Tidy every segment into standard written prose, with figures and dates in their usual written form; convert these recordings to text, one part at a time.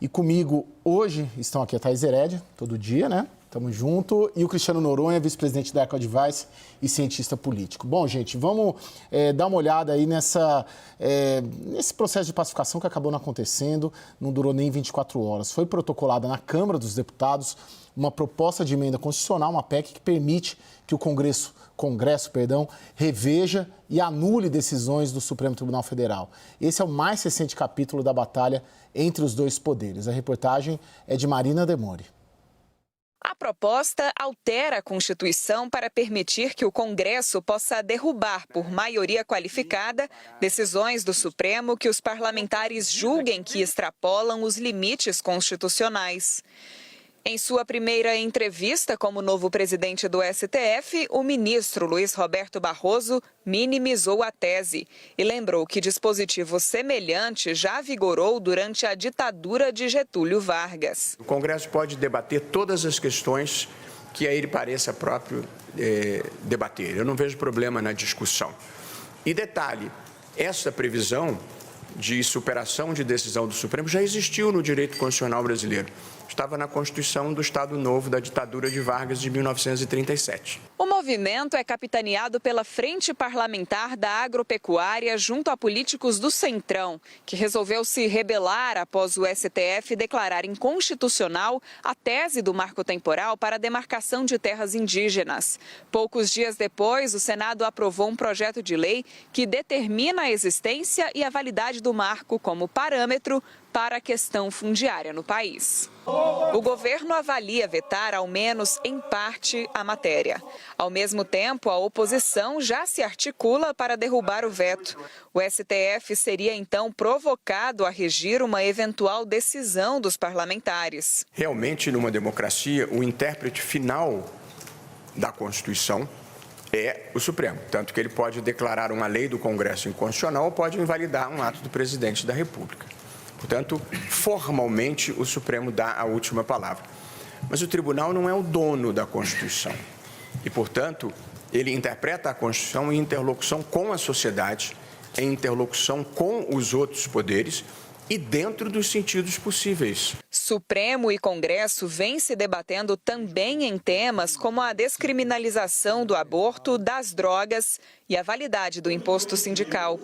E comigo hoje estão aqui a Thaís Herédia, todo dia, né? Tamo junto. E o Cristiano Noronha, vice-presidente da EcoAdvice e cientista político. Bom, gente, vamos dar uma olhada aí nesse processo de pacificação que acabou não acontecendo, não durou nem 24 horas. Foi protocolada na Câmara dos Deputados uma proposta de emenda constitucional, uma PEC que permite que o Congresso, reveja e anule decisões do Supremo Tribunal Federal. Esse é o mais recente capítulo da batalha entre os dois poderes. A reportagem é de Marina Demore. A proposta altera a Constituição para permitir que o Congresso possa derrubar, por maioria qualificada, decisões do Supremo que os parlamentares julguem que extrapolam os limites constitucionais. Em sua primeira entrevista como novo presidente do STF, o ministro Luiz Roberto Barroso minimizou a tese e lembrou que dispositivo semelhante já vigorou durante a ditadura de Getúlio Vargas. O Congresso pode debater todas as questões que a ele pareça próprio debater. Eu não vejo problema na discussão. E detalhe, essa previsão de superação de decisão do Supremo já existiu no direito constitucional brasileiro. Estava na Constituição do Estado Novo da ditadura de Vargas de 1937. O movimento é capitaneado pela Frente Parlamentar da Agropecuária junto a políticos do Centrão, que resolveu se rebelar após o STF declarar inconstitucional a tese do marco temporal para a demarcação de terras indígenas. Poucos dias depois, o Senado aprovou um projeto de lei que determina a existência e a validade do marco como parâmetro para a questão fundiária no país. O governo avalia vetar, ao menos em parte, a matéria. Ao mesmo tempo, a oposição já se articula para derrubar o veto. O STF seria, então, provocado a regir uma eventual decisão dos parlamentares. Realmente, numa democracia, o intérprete final da Constituição é o Supremo. Tanto que ele pode declarar uma lei do Congresso inconstitucional ou pode invalidar um ato do presidente da República. Portanto, formalmente, o Supremo dá a última palavra. Mas o tribunal não é o dono da Constituição. E, portanto, ele interpreta a Constituição em interlocução com a sociedade, em interlocução com os outros poderes e dentro dos sentidos possíveis. Supremo e Congresso vêm se debatendo também em temas como a descriminalização do aborto, das drogas e a validade do imposto sindical.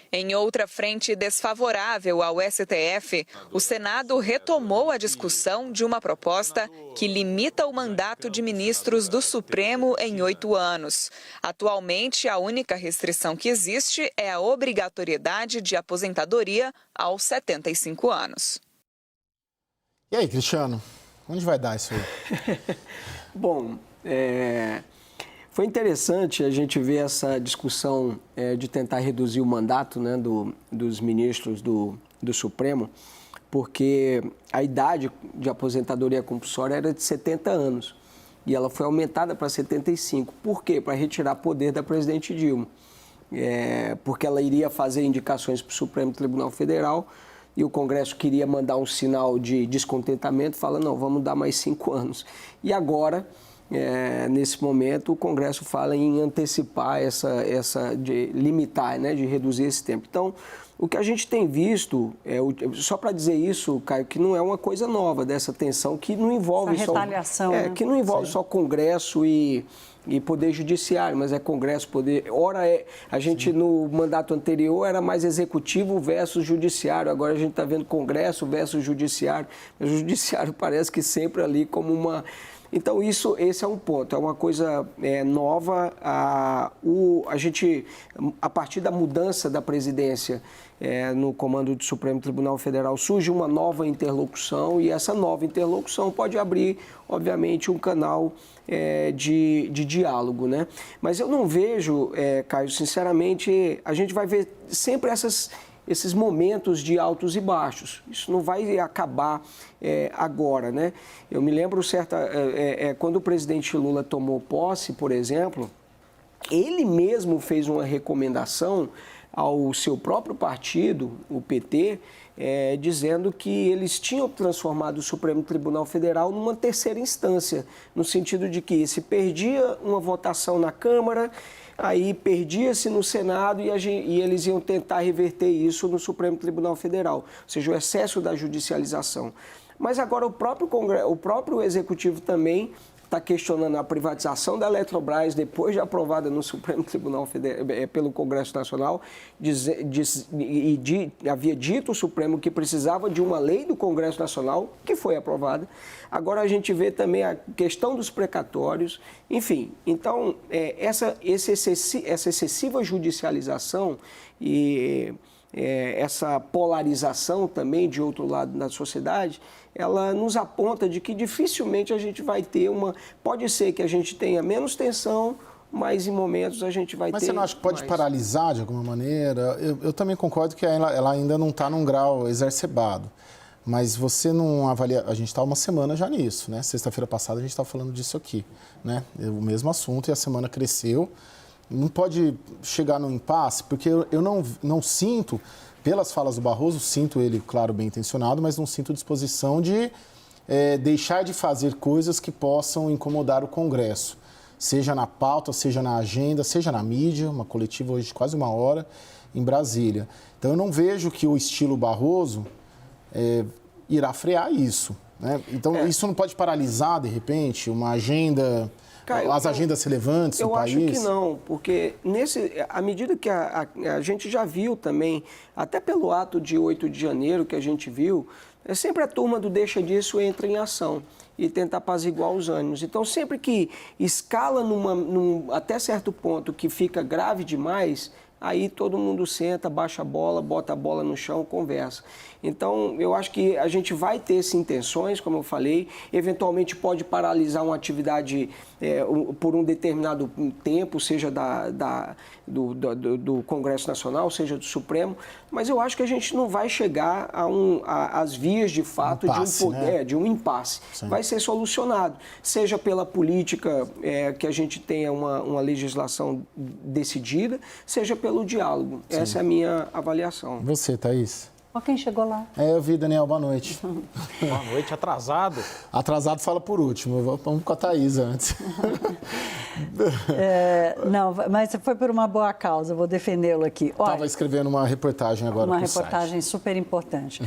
Em outra frente desfavorável ao STF, o Senado retomou a discussão de uma proposta que limita o mandato de ministros do Supremo em 8 anos. Atualmente, a única restrição que existe é a obrigatoriedade de aposentadoria aos 75 anos. E aí, Cristiano, onde vai dar isso aí? Bom, foi interessante a gente ver essa discussão de tentar reduzir o mandato, né, dos ministros do Supremo, porque a idade de aposentadoria compulsória era de 70 anos e ela foi aumentada para 75. Por quê? Para retirar poder da presidente Dilma, porque ela iria fazer indicações para o Supremo Tribunal Federal e o Congresso queria mandar um sinal de descontentamento, falando, não, vamos dar mais 5 anos. E agora, nesse momento, o Congresso fala em antecipar de limitar, né, de reduzir esse tempo. Então, o que a gente tem visto, só para dizer isso, Caio, que não é uma coisa nova dessa tensão, que não envolve essa retaliação, né? Que não envolve só Congresso e Poder Judiciário, mas é Congresso, Poder... a gente no mandato anterior era mais Executivo versus Judiciário, agora a gente está vendo Congresso versus Judiciário, mas o Judiciário parece que sempre ali como uma... Então, esse é um ponto, é uma coisa nova. A gente, a partir da mudança da presidência no comando do Supremo Tribunal Federal, surge uma nova interlocução e essa nova interlocução pode abrir, obviamente, um canal de diálogo, né? Mas eu não vejo, Caio, sinceramente, a gente vai ver sempre esses momentos de altos e baixos. Isso não vai acabar agora, né? Eu me lembro quando o presidente Lula tomou posse, por exemplo, ele mesmo fez uma recomendação ao seu próprio partido, o PT, dizendo que eles tinham transformado o Supremo Tribunal Federal numa terceira instância, no sentido de que se perdia uma votação na Câmara, aí perdia-se no Senado e eles iam tentar reverter isso no Supremo Tribunal Federal, ou seja, o excesso da judicialização. Mas agora o próprio Executivo também está questionando a privatização da Eletrobras, depois de aprovada no Supremo Tribunal Federal, pelo Congresso Nacional, havia dito o Supremo que precisava de uma lei do Congresso Nacional, que foi aprovada. Agora a gente vê também a questão dos precatórios, enfim. Então, essa excessiva judicialização e essa polarização também, de outro lado, na sociedade, ela nos aponta de que dificilmente a gente vai ter Pode ser que a gente tenha menos tensão, mas em momentos a gente vai ter. Mas você não acha que pode paralisar de alguma maneira? Eu também concordo que ela ainda não está num grau exacerbado. Mas você não avalia. A gente está uma semana já nisso, né? Sexta-feira passada a gente estava falando disso aqui, né? O mesmo assunto, e a semana cresceu. Não pode chegar num impasse, porque eu não sinto, pelas falas do Barroso, sinto ele, claro, bem intencionado, mas não sinto disposição de deixar de fazer coisas que possam incomodar o Congresso, seja na pauta, seja na agenda, seja na mídia, uma coletiva hoje de quase 1 hora em Brasília. Então, eu não vejo que o estilo Barroso irá frear isso, né? Então, isso não pode paralisar, de repente, uma agenda... As agendas relevantes do país? Eu acho que não, porque à medida que a gente já viu também, até pelo ato de 8 de janeiro que a gente viu, sempre a turma do deixa disso entra em ação e tenta apaziguar os ânimos. Então, sempre que escala até certo ponto que fica grave demais, aí todo mundo senta, baixa a bola, bota a bola no chão, conversa. Então, eu acho que a gente vai ter sim intenções, como eu falei, eventualmente pode paralisar uma atividade por um determinado tempo, seja do Congresso Nacional, seja do Supremo, mas eu acho que a gente não vai chegar às vias de fato de um impasse. Sim. Vai ser solucionado, seja pela política que a gente tenha uma legislação decidida, seja pelo diálogo. Sim. Essa é a minha avaliação. Você, Thaís? Ó, quem chegou lá? Eu vi, Daniel, boa noite. Boa noite, atrasado. Atrasado fala por último, vamos com a Thaís antes. Não, mas foi por uma boa causa, vou defendê-lo aqui. Estava escrevendo uma reportagem agora. Uma reportagem super importante.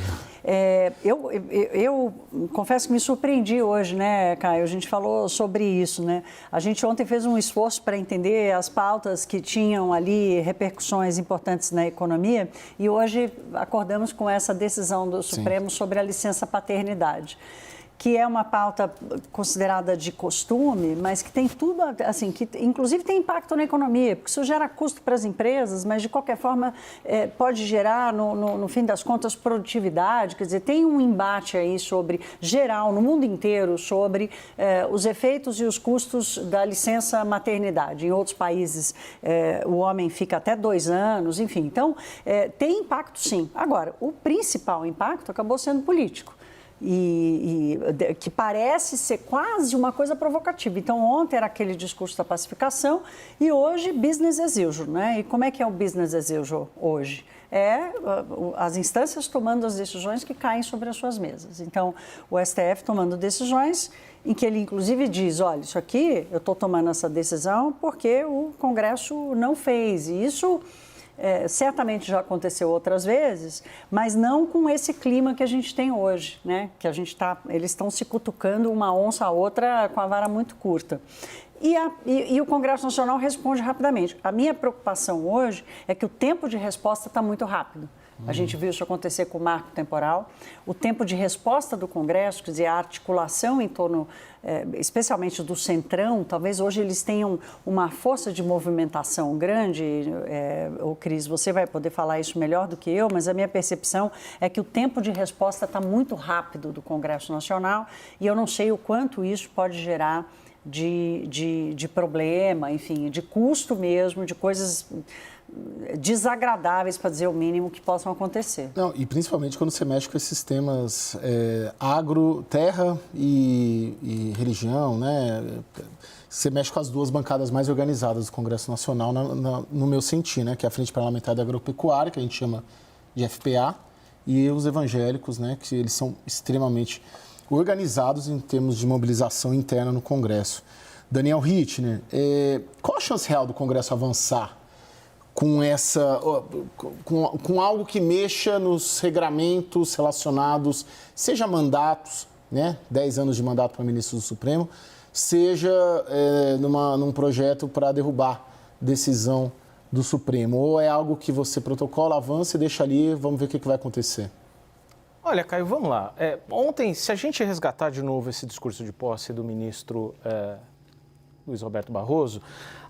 Eu confesso que me surpreendi hoje, né, Caio? A gente falou sobre isso, né? A gente ontem fez um esforço para entender as pautas que tinham ali repercussões importantes na economia e hoje acordamos com essa decisão do Supremo sobre a licença paternidade, que é uma pauta considerada de costume, mas que tem tudo, assim, que inclusive tem impacto na economia, porque isso gera custo para as empresas, mas de qualquer forma pode gerar, no fim das contas, produtividade. Quer dizer, tem um embate aí geral, no mundo inteiro, sobre os efeitos e os custos da licença maternidade. Em outros países, o homem fica até 2 anos, enfim. Então, tem impacto sim. Agora, o principal impacto acabou sendo político. Que parece ser quase uma coisa provocativa. Então, ontem era aquele discurso da pacificação e hoje, business as usual, né? E como é que é o business as usual hoje? As instâncias tomando as decisões que caem sobre as suas mesas. Então, o STF tomando decisões em que ele, inclusive, diz, olha, isso aqui, eu estou tomando essa decisão porque o Congresso não fez. E isso... certamente já aconteceu outras vezes, mas não com esse clima que a gente tem hoje, né? Que eles estão se cutucando uma onça a outra com a vara muito curta. E o Congresso Nacional responde rapidamente. A minha preocupação hoje é que o tempo de resposta está muito rápido. A gente viu isso acontecer com o marco temporal. O tempo de resposta do Congresso, quer dizer, a articulação em torno, especialmente do Centrão, talvez hoje eles tenham uma força de movimentação grande. Cris, você vai poder falar isso melhor do que eu, mas a minha percepção é que o tempo de resposta está muito rápido do Congresso Nacional e eu não sei o quanto isso pode gerar de problema, enfim, de custo mesmo, de coisas desagradáveis, para dizer o mínimo, que possam acontecer. Não, e principalmente quando você mexe com esses temas agro, terra e religião, né? Você mexe com as duas bancadas mais organizadas do Congresso Nacional, no meu sentir, né? Que é a Frente Parlamentar da Agropecuária, que a gente chama de FPA, e os evangélicos, né? Que eles são extremamente organizados em termos de mobilização interna no Congresso. Daniel Rittner, qual a chance real do Congresso avançar com algo que mexa nos regramentos relacionados, seja mandatos, né, 10 anos de mandato para ministro do Supremo, seja num projeto para derrubar decisão do Supremo? Ou é algo que você protocola, avança e deixa ali, vamos ver o que vai acontecer? Olha, Caio, vamos lá. Ontem, se a gente resgatar de novo esse discurso de posse do ministro Luiz Roberto Barroso,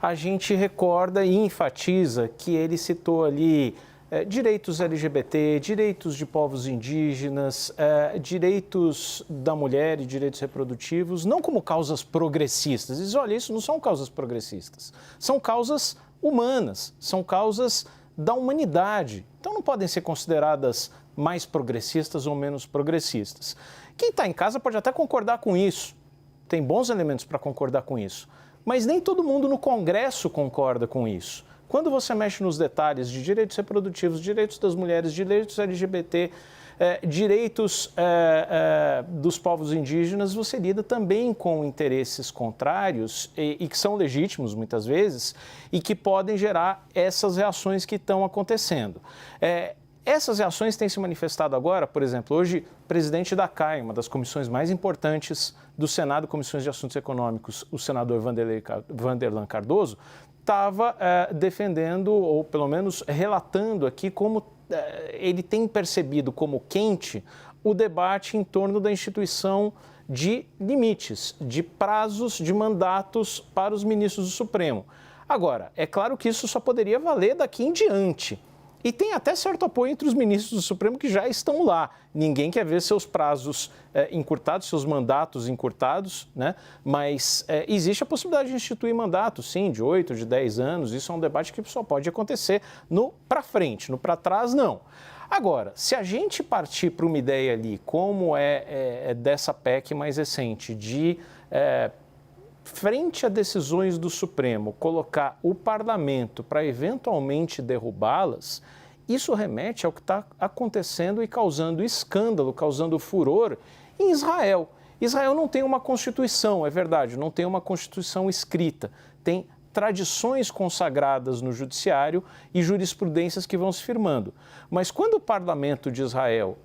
a gente recorda e enfatiza que ele citou ali direitos LGBT, direitos de povos indígenas, direitos da mulher e direitos reprodutivos, não como causas progressistas. Diz, olha, isso não são causas progressistas, são causas humanas, são causas da humanidade. Então não podem ser consideradas mais progressistas ou menos progressistas. Quem está em casa pode até concordar com isso, tem bons elementos para concordar com isso, mas nem todo mundo no Congresso concorda com isso. Quando você mexe nos detalhes de direitos reprodutivos, direitos das mulheres, direitos LGBT, direitos dos povos indígenas, você lida também com interesses contrários e que são legítimos muitas vezes e que podem gerar essas reações que estão acontecendo. Essas reações têm se manifestado agora, por exemplo, hoje, o presidente da CAI, uma das comissões mais importantes do Senado, Comissões de Assuntos Econômicos, o senador Vanderlan Cardoso, estava defendendo, ou pelo menos relatando aqui, como ele tem percebido como quente o debate em torno da instituição de limites, de prazos de mandatos para os ministros do Supremo. Agora, é claro que isso só poderia valer daqui em diante. E tem até certo apoio entre os ministros do Supremo que já estão lá. Ninguém quer ver seus prazos encurtados, seus mandatos encurtados, né? Mas existe a possibilidade de instituir mandatos, sim, de 8, de 10 anos. Isso é um debate que só pode acontecer no para frente, no para trás, não. Agora, se a gente partir para uma ideia ali, como dessa PEC mais recente, de frente a decisões do Supremo, colocar o parlamento para eventualmente derrubá-las, isso remete ao que está acontecendo e causando escândalo, causando furor em Israel. Israel não tem uma constituição, é verdade, não tem uma constituição escrita, tem tradições consagradas no judiciário e jurisprudências que vão se firmando. Mas quando o parlamento de Israel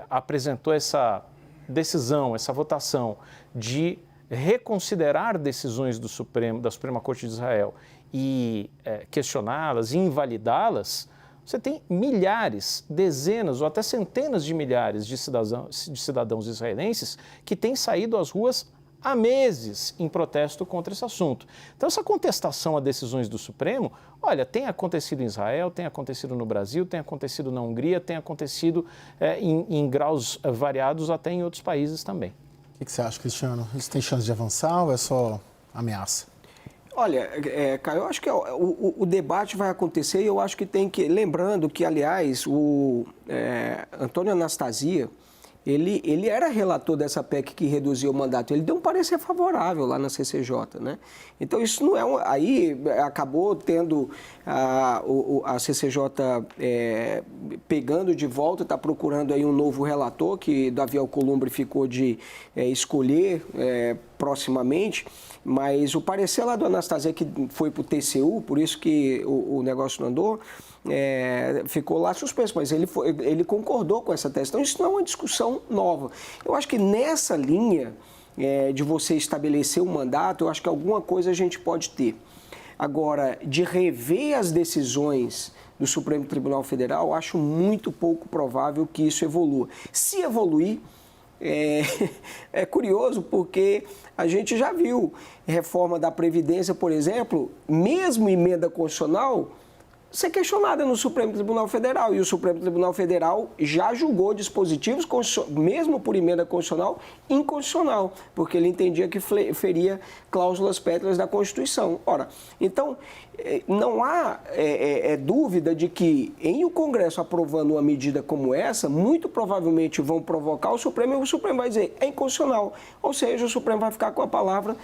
apresentou essa decisão, essa votação de reconsiderar decisões da Suprema Corte de Israel e questioná-las e invalidá-las, você tem milhares, dezenas ou até centenas de milhares de cidadãos israelenses que têm saído às ruas há meses em protesto contra esse assunto. Então, essa contestação a decisões do Supremo, olha, tem acontecido em Israel, tem acontecido no Brasil, tem acontecido na Hungria, tem acontecido em graus variados até em outros países também. O que você acha, Cristiano? Isso tem chance de avançar ou é só ameaça? Olha, Caio, eu acho que o debate vai acontecer e eu acho que tem que... Lembrando que, aliás, o Antônio Anastasia, ele era relator dessa PEC que reduziu o mandato. Ele deu um parecer favorável lá na CCJ, né? Então, isso não é... Aí acabou tendo a CCJ pegando de volta, está procurando aí um novo relator, que Davi Alcolumbre ficou de escolher proximamente, mas o parecer lá do Anastasia, que foi para o TCU, por isso que o negócio não andou, ficou lá suspenso, mas ele concordou com essa tese. Então, isso não é uma discussão nova. Eu acho que nessa linha de você estabelecer um mandato, eu acho que alguma coisa a gente pode ter. Agora, de rever as decisões do Supremo Tribunal Federal, eu acho muito pouco provável que isso evolua. Se evoluir, é curioso porque a gente já viu reforma da Previdência, por exemplo, mesmo emenda constitucional, ser questionada no Supremo Tribunal Federal. E o Supremo Tribunal Federal já julgou dispositivos, mesmo por emenda constitucional, inconstitucional, porque ele entendia que feria cláusulas pétreas da Constituição. Ora, então, não há dúvida de que, em o Congresso aprovando uma medida como essa, muito provavelmente vão provocar o Supremo, e o Supremo vai dizer, é inconstitucional. Ou seja, o Supremo vai ficar com a palavra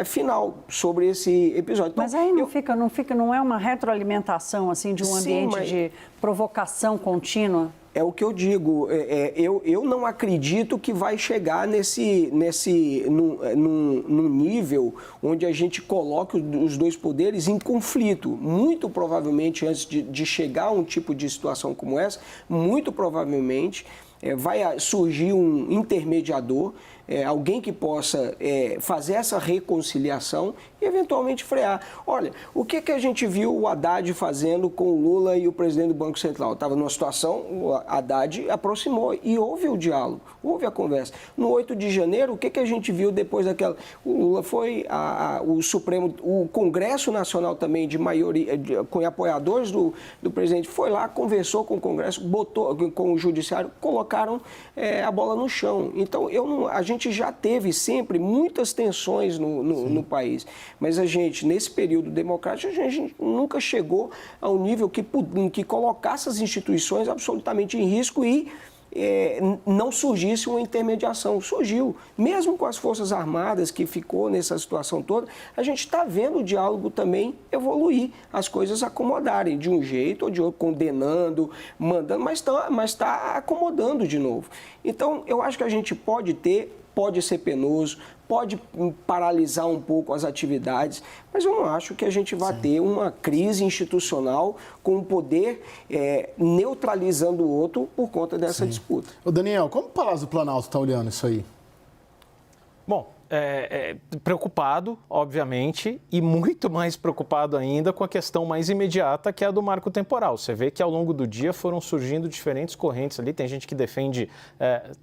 final sobre esse episódio. Então, mas aí não é uma retroalimentação assim, de um ambiente de provocação contínua? É o que eu digo, eu não acredito que vai chegar num nível onde a gente coloque os dois poderes em conflito. Muito provavelmente, antes de chegar a um tipo de situação como essa, muito provavelmente vai surgir um intermediador, alguém que possa fazer essa reconciliação e eventualmente frear. Olha, o que a gente viu o Haddad fazendo com o Lula e o presidente do Banco Central? Estava numa situação, o Haddad aproximou e houve o diálogo, houve a conversa. No 8 de janeiro, o que a gente viu depois daquela... O Lula foi, o Supremo, o Congresso Nacional também, de maioria, com apoiadores do presidente, foi lá, conversou com o Congresso, botou com o Judiciário, colocaram a bola no chão. Então, a gente já teve sempre muitas tensões no país, mas a gente, nesse período democrático, a gente nunca chegou a um nível que colocasse as instituições absolutamente em risco e não surgisse uma intermediação. Surgiu, mesmo com as Forças Armadas, que ficou nessa situação toda, a gente está vendo o diálogo também evoluir, as coisas acomodarem de um jeito ou de outro, condenando, mandando, mas está acomodando de novo. Então, eu acho que a gente pode ser penoso, pode paralisar um pouco as atividades, mas eu não acho que a gente vai ter uma crise institucional com o poder neutralizando o outro por conta dessa disputa. Ô Daniel, como o Palácio do Planalto está olhando isso aí? Bom, preocupado, obviamente, e muito mais preocupado ainda com a questão mais imediata, que é a do marco temporal. Você vê que ao longo do dia foram surgindo diferentes correntes ali. Tem gente que defende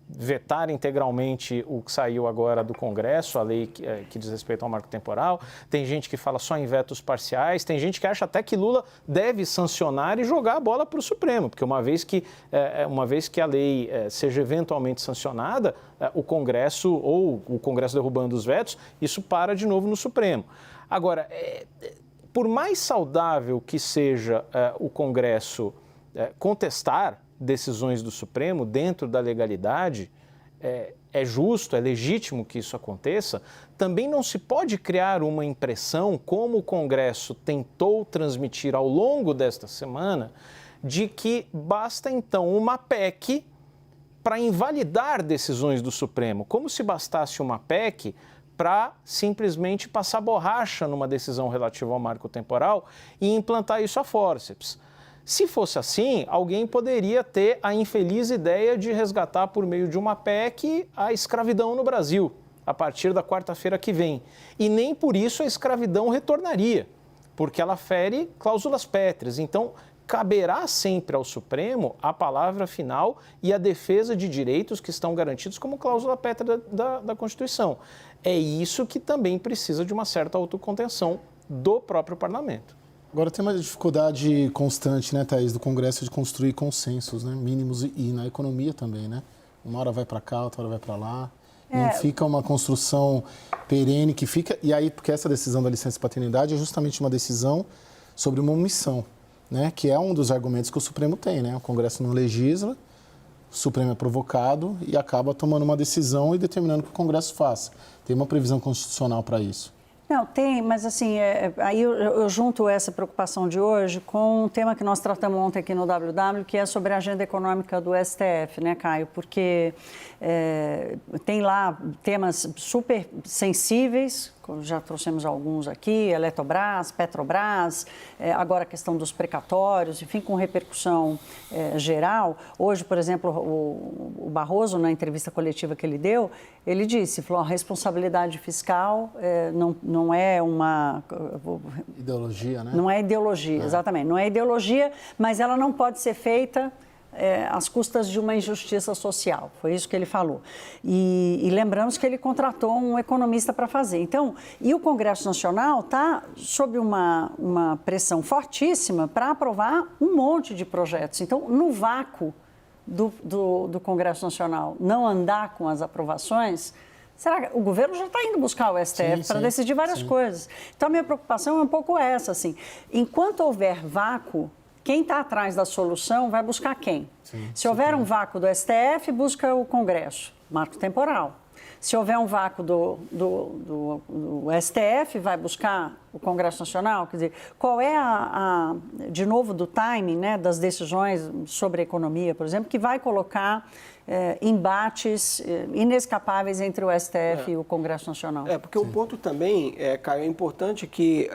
vetar integralmente o que saiu agora do Congresso, a lei que diz respeito ao marco temporal. Tem gente que fala só em vetos parciais. Tem gente que acha até que Lula deve sancionar e jogar a bola para o Supremo, porque uma vez que a lei seja eventualmente sancionada, o Congresso ou o Congresso derrubando os vetos, isso para de novo no Supremo. Agora, por mais saudável que seja o Congresso contestar decisões do Supremo dentro da legalidade, é justo, é legítimo que isso aconteça, também não se pode criar uma impressão, como o Congresso tentou transmitir ao longo desta semana, de que basta então uma PEC para invalidar decisões do Supremo, como se bastasse uma PEC para simplesmente passar borracha numa decisão relativa ao marco temporal e implantar isso a fórceps. Se fosse assim, alguém poderia ter a infeliz ideia de resgatar por meio de uma PEC a escravidão no Brasil, a partir da quarta-feira que vem. E nem por isso a escravidão retornaria, porque ela fere cláusulas pétreas. Então, caberá sempre ao Supremo a palavra final e a defesa de direitos que estão garantidos como cláusula pétrea da Constituição. É isso que também precisa de uma certa autocontenção do próprio Parlamento. Agora tem uma dificuldade constante, né, Thaís, do Congresso de construir consensos, né, mínimos e na economia também, né? Uma hora vai para cá, outra hora vai para lá. Não fica uma construção perene que fica... E aí, porque essa decisão da licença paternidade é justamente uma decisão sobre uma omissão, né, que é um dos argumentos que o Supremo tem, né? O Congresso não legisla, o Supremo é provocado e acaba tomando uma decisão e determinando que o Congresso faça. Tem uma previsão constitucional para isso. Não, tem, mas assim, aí eu junto essa preocupação de hoje com um tema que nós tratamos ontem aqui no WW, que é sobre a agenda econômica do STF, né, Caio? Porque tem lá temas super sensíveis, já trouxemos alguns aqui, Eletrobras, Petrobras, agora a questão dos precatórios, enfim, com repercussão geral. Hoje, por exemplo, o Barroso, na entrevista coletiva que ele deu, ele disse, falou, a responsabilidade fiscal não é uma... Ideologia, né? Não é ideologia, exatamente. Não é ideologia, mas ela não pode ser feita às custas de uma injustiça social. Foi isso que ele falou. E lembramos que ele contratou um economista para fazer. Então, e o Congresso Nacional está sob uma pressão fortíssima para aprovar um monte de projetos. Então, no vácuo do Congresso Nacional não andar com as aprovações, Será que o governo já está indo buscar o STF para decidir várias coisas? Então, a minha preocupação é um pouco essa, assim. Enquanto houver vácuo, quem está atrás da solução vai buscar quem? Se houver um vácuo do STF, busca o Congresso, marco temporal. Se houver um vácuo do STF, vai buscar o Congresso Nacional? Quer dizer, qual é de novo, do timing, né, das decisões sobre a economia, por exemplo, que vai colocar embates inescapáveis entre o STF e o Congresso Nacional? Porque o ponto também, Caio, é importante que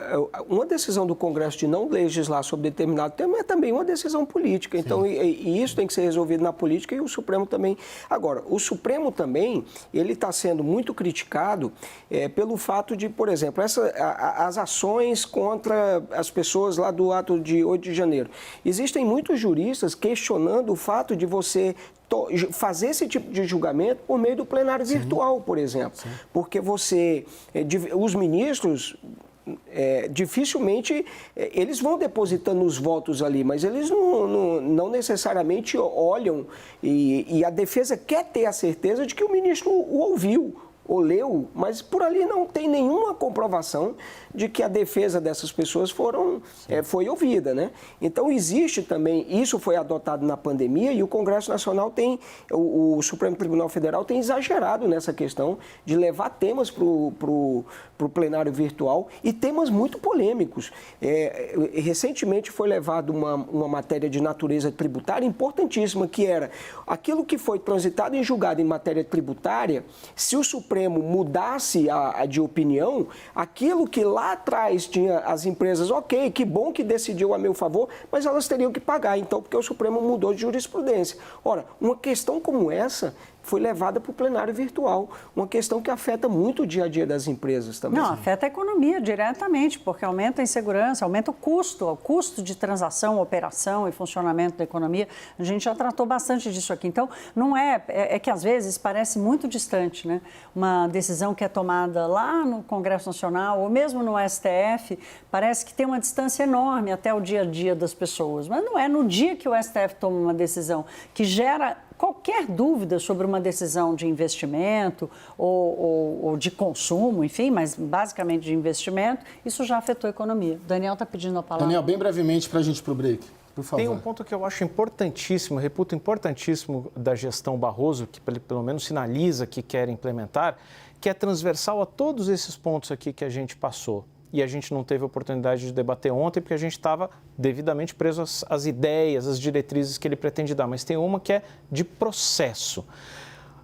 uma decisão do Congresso de não legislar sobre determinado tema é também uma decisão política. Então, e isso tem que ser resolvido na política e o Supremo também. Agora, o Supremo também, ele está sendo muito criticado pelo fato de, por exemplo, as ações contra as pessoas lá do ato de 8 de janeiro. Existem muitos juristas questionando o fato de você fazer esse tipo de julgamento por meio do plenário virtual, por exemplo. Porque os ministros, dificilmente, eles vão depositando os votos ali, mas eles não necessariamente olham e a defesa quer ter a certeza de que o ministro o ouviu ou leu, mas por ali não tem nenhuma comprovação de que a defesa dessas pessoas foi ouvida, né? Então, existe também, isso foi adotado na pandemia e o Congresso Nacional o Supremo Tribunal Federal tem exagerado nessa questão de levar temas para o plenário virtual e temas muito polêmicos. Recentemente foi levado uma matéria de natureza tributária importantíssima, que era aquilo que foi transitado e julgado em matéria tributária, se o Supremo mudasse de opinião, aquilo que lá atrás tinha as empresas, ok, que bom que decidiu a meu favor, mas elas teriam que pagar, então, porque o Supremo mudou de jurisprudência. Ora, uma questão como essa foi levada para o plenário virtual, uma questão que afeta muito o dia a dia das empresas também. Não, afeta a economia diretamente, porque aumenta a insegurança, aumenta o custo de transação, operação e funcionamento da economia. A gente já tratou bastante disso aqui. Então, não é que às vezes parece muito distante, né? Uma decisão que é tomada lá no Congresso Nacional ou mesmo no STF, parece que tem uma distância enorme até o dia a dia das pessoas. Mas não é. No dia que o STF toma uma decisão que gera qualquer dúvida sobre uma decisão de investimento ou de consumo, enfim, mas basicamente de investimento, isso já afetou a economia. O Daniel está pedindo a palavra. Daniel, bem brevemente para a gente ir para o break, por favor. Tem um ponto que eu acho importantíssimo, reputo importantíssimo da gestão Barroso, que pelo menos sinaliza que quer implementar, que é transversal a todos esses pontos aqui que a gente passou. E a gente não teve a oportunidade de debater ontem, porque a gente estava devidamente preso às ideias, às diretrizes que ele pretende dar. Mas tem uma que é de processo.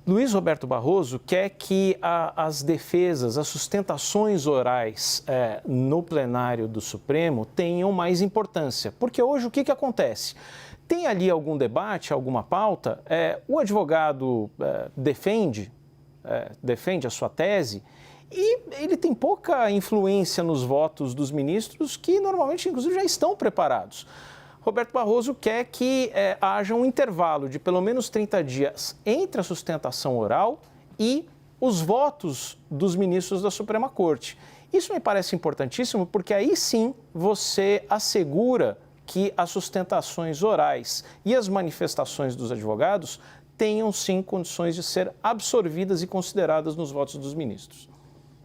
Luiz Roberto Barroso quer que as defesas, as sustentações orais no plenário do Supremo tenham mais importância. Porque hoje o que acontece? Tem ali algum debate, alguma pauta, o advogado defende a sua tese, e ele tem pouca influência nos votos dos ministros que normalmente, inclusive, já estão preparados. Roberto Barroso quer que haja um intervalo de pelo menos 30 dias entre a sustentação oral e os votos dos ministros da Suprema Corte. Isso me parece importantíssimo porque aí sim você assegura que as sustentações orais e as manifestações dos advogados tenham sim condições de ser absorvidas e consideradas nos votos dos ministros.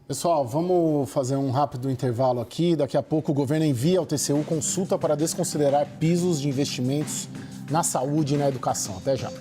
Pessoal, vamos fazer um rápido intervalo aqui. Daqui a pouco o governo envia ao TCU consulta para desconsiderar pisos de investimentos na saúde e na educação. Até já.